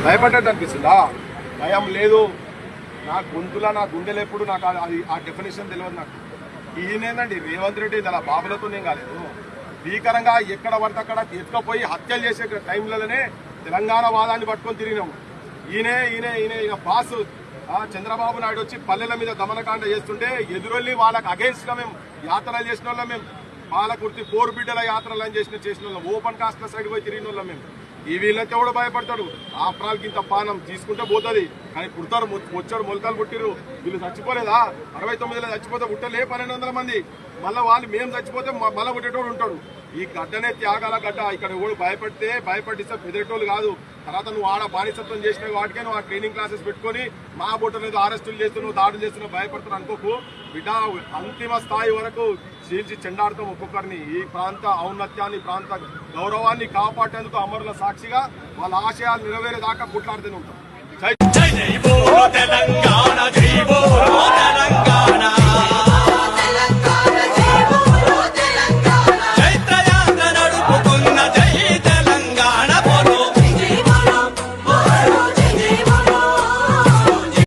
భయపడ్డట్టు అనిపిస్తుందా? భయం లేదు. నా గొంతులా నా గుండెలు ఎప్పుడు నాకు అది ఆ డెఫినేషన్ తెలియదు నాకు. ఈయనేందండి రేవంత్ రెడ్డి అలా బాబులతో నేను కాలేదు. భీకరంగా ఎక్కడ పడితే అక్కడ ఎత్తుకపోయి హత్యలు చేసే టైంలలోనే తెలంగాణ వాదాన్ని పట్టుకొని తిరిగినాము. ఈయన పాస్ చంద్రబాబు నాయుడు వచ్చి పల్లెల మీద దమనకాండ చేస్తుంటే ఎదురొల్లి వాళ్ళకి అగేన్స్ట్ గా మేము యాత్రలు చేసిన వాళ్ళం. మేము పాలకుర్తి పోరు బిడ్డల యాత్రలు అని చేసిన వాళ్ళం. ఓపెన్ కాస్ట్ సైడ్ పోయి తిరిగిన వాళ్ళం మేము. ఈ వీళ్ళైతే కూడా భయపడతాడు. ఆఫ్రాల్కి ఇంత పానం తీసుకుంటే పోతుంది, కానీ పుడతారు. వచ్చాడు మొలకలు పుట్టిరు. వీళ్ళు చచ్చిపోలేదా? 69లో చచ్చిపోతే పుట్టలే 1200 మంది. మళ్ళీ వాళ్ళు మేము చచ్చిపోతే మళ్ళీ పుట్టేటోడు ఉంటాడు. ఈ గడ్డనే త్యాగాల గడ్డ. ఇక్కడ కూడా భయపడిస్తే బెదిరేటోళ్ళు కాదు. తర్వాత నువ్వు ఆడ బానిసత్వం చేసిన వాటికే నువ్వు ఆ ట్రైనింగ్ క్లాసెస్ పెట్టుకుని మా బొట్టలేదు అరెస్టులు చేస్తున్నావు, దాడులు చేస్తున్నావు, భయపడుతున్నావు అనుకోకు బిడ్డ. అంతిమ స్థాయి వరకు చీల్చి చెండాడుతాం ఒక్కొక్కరిని. ఈ ప్రాంత ఔన్నత్యాన్ని, ప్రాంత గౌరవాన్ని కాపాడేందుకు అమరుల సాక్షిగా వాళ్ళ ఆశయాలు నెరవేరేదాకా కొట్లాడుతూనే ఉంటాం.